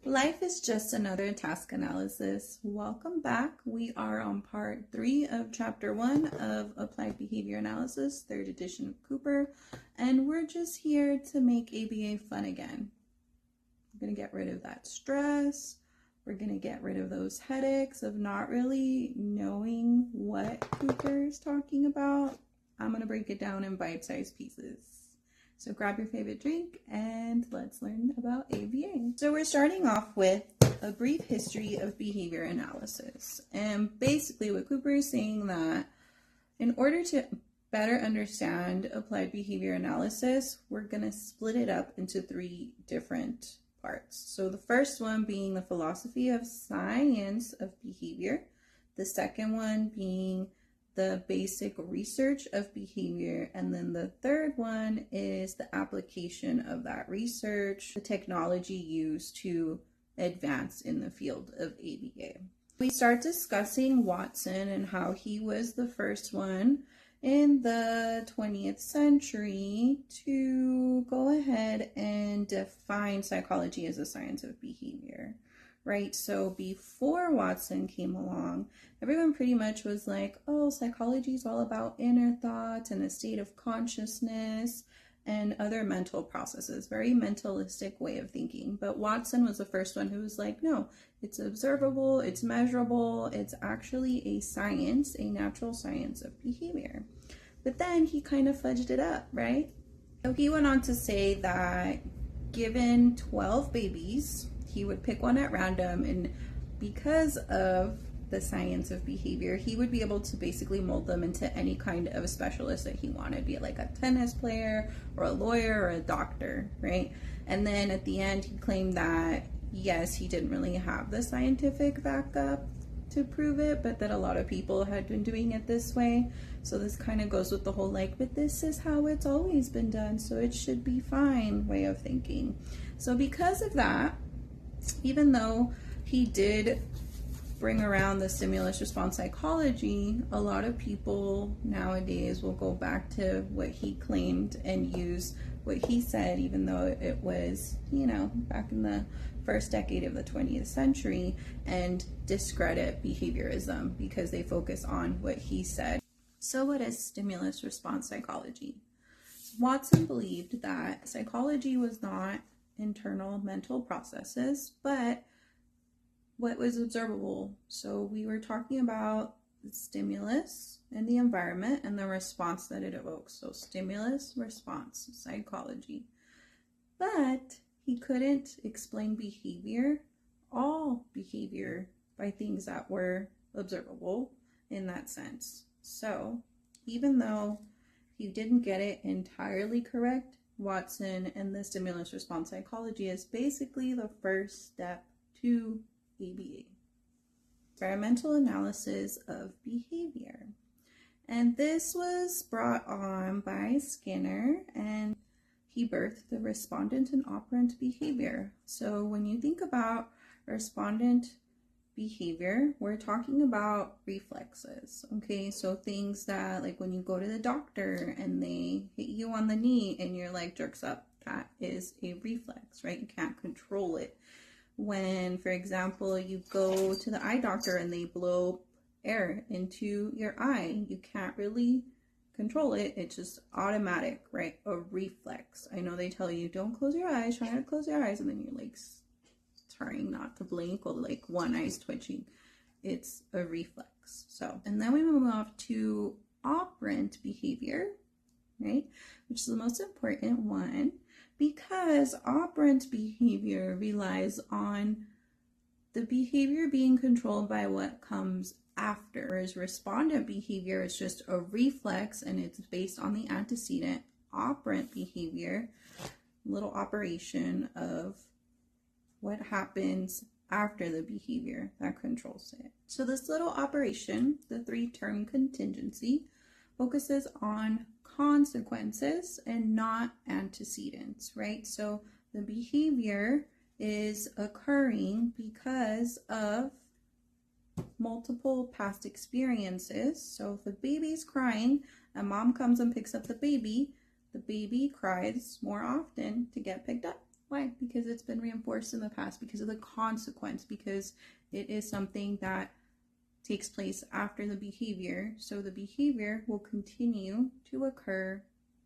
Life is just another task analysis. Welcome back. We are on part 3 of chapter 1 of Applied Behavior Analysis, 3rd edition of Cooper, and we're just here to make ABA fun again. We're going to get rid of that stress. We're going to get rid of those headaches of not really knowing what Cooper is talking about. I'm going to break it down in bite-sized pieces. So grab your favorite drink and let's learn about ABA. So we're starting off with a brief history of behavior analysis. And basically what Cooper is saying that in order to better understand applied behavior analysis, we're going to split it up into 3 different parts. So the first one being the philosophy of science of behavior. The second one being the basic research of behavior, and then the third one is the application of that research, the technology used to advance in the field of ABA. We start discussing Watson and how he was the first one in the 20th century to go ahead and define psychology as a science of behavior. Right? So before Watson came along, everyone pretty much was like, oh, psychology is all about inner thoughts and a state of consciousness and other mental processes, very mentalistic way of thinking. But Watson was the first one who was like, no, it's observable, it's measurable, it's actually a science, a natural science of behavior. But then he kind of fudged it up, right? So he went on to say that given 12 babies, he would pick one at random, and because of the science of behavior, he would be able to basically mold them into any kind of a specialist that he wanted, be it like a tennis player or a lawyer or a doctor, right? And then at the end, he claimed that, yes, he didn't really have the scientific backup to prove it, but that a lot of people had been doing it this way. So this kind of goes with the whole like, but this is how it's always been done, so it should be fine way of thinking. So because of that, even though he did bring around the stimulus response psychology, a lot of people nowadays will go back to what he claimed and use what he said, even though it was, back in the first decade of the 20th century, and discredit behaviorism because they focus on what he said. So what is stimulus response psychology? Watson believed that psychology was not internal mental processes, but what was observable. So we were talking about the stimulus and the environment and the response that it evokes. So stimulus, response, psychology. But he couldn't explain behavior, all behavior, by things that were observable in that sense. So even though he didn't get it entirely correct, Watson and the stimulus response psychology is basically the first step to ABA, experimental analysis of behavior. And this was brought on by Skinner, and he birthed the respondent and operant behavior. So when you think about respondent behavior, we're talking about reflexes, okay? So things that, like when you go to the doctor and they hit you on the knee and your leg jerks up, that is a reflex, right? You can't control it. When, for example, you go to the eye doctor and they blow air into your eye, you can't really control it. It's just automatic, right? A reflex. I know they tell you don't close your eyes, try not to close your eyes, and then you're like trying not to blink or like one eye's twitching. It's a reflex. So, and then we move off to operant behavior, right? Which is the most important one, because operant behavior relies on the behavior being controlled by what comes after, whereas respondent behavior is just a reflex and it's based on the antecedent. Operant behavior, little operation of what happens after the behavior that controls it. So this little operation, the 3-term contingency, focuses on consequences and not antecedents, right? So the behavior is occurring because of multiple past experiences. So if a baby's crying and mom comes and picks up the baby cries more often to get picked up, Why? Because it's been reinforced in the past, because of the consequence, because it is something that takes place after the behavior. So the behavior will continue to occur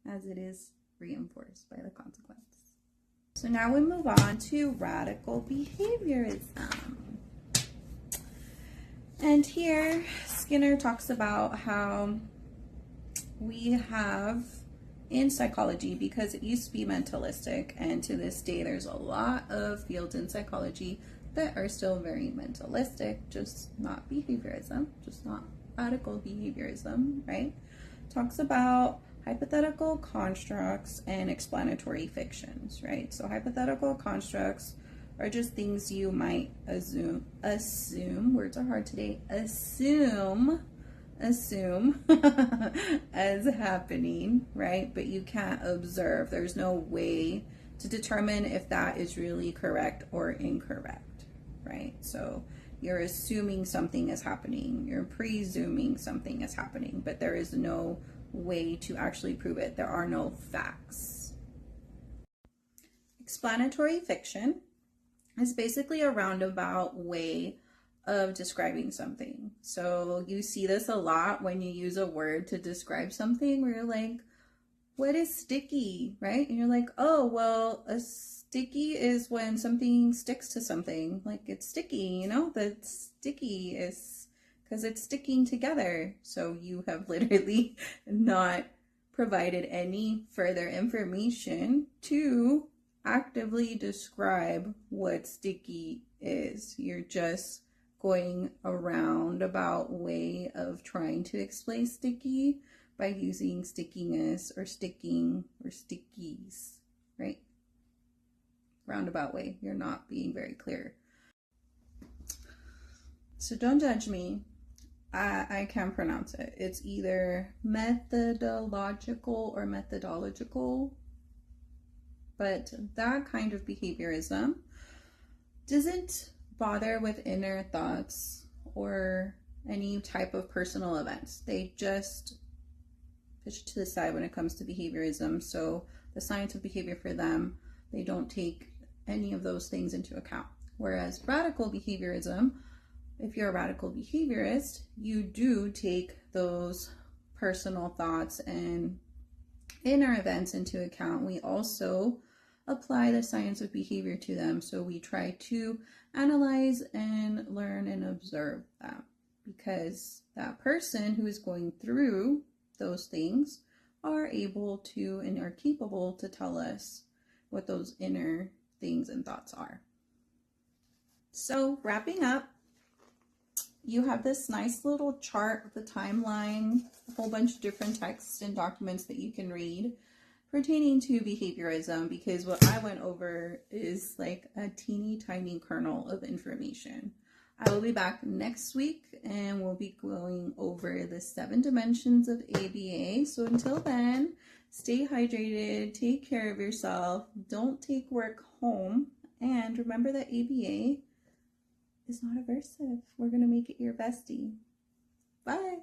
as it is reinforced by the consequence. So now we move on to radical behaviorism. And here Skinner talks about how we have in psychology, because it used to be mentalistic, and to this day there's a lot of fields in psychology that are still very mentalistic, just not behaviorism, just not radical behaviorism, right? Talks about hypothetical constructs and explanatory fictions, right? So hypothetical constructs are just things you might assume, words are hard today, assume as happening, right? But you can't observe. There's no way to determine if that is really correct or incorrect, right? So you're assuming something is happening, you're presuming something is happening, but there is no way to actually prove it. There are no facts. Explanatory fiction is basically a roundabout way of describing something. So you see this a lot when you use a word to describe something, where you're like, what is sticky, right? And you're like, oh, well, a sticky is when something sticks to something, like it's sticky, you know, that sticky is because it's sticking together. So you have literally not provided any further information to actively describe what sticky is. You're just going a roundabout way of trying to explain sticky by using stickiness or sticking or stickies, right? Roundabout way. You're not being very clear. So don't judge me. I can't pronounce it. It's either methodological or methodological. But that kind of behaviorism doesn't bother with inner thoughts or any type of personal events. They just push it to the side when it comes to behaviorism. So the science of behavior for them, they don't take any of those things into account. Whereas radical behaviorism, if you're a radical behaviorist, you do take those personal thoughts and inner events into account. We also apply the science of behavior to them. So we try to analyze and learn and observe that, because that person who is going through those things are able to and are capable to tell us what those inner things and thoughts are. So wrapping up, you have this nice little chart of the timeline, a whole bunch of different texts and documents that you can read pertaining to behaviorism, because what I went over is like a teeny tiny kernel of information. I will be back next week and we'll be going over the 7 dimensions of ABA. So until then, stay hydrated, take care of yourself, don't take work home, and remember that ABA is not aversive. We're going to make it your bestie. Bye.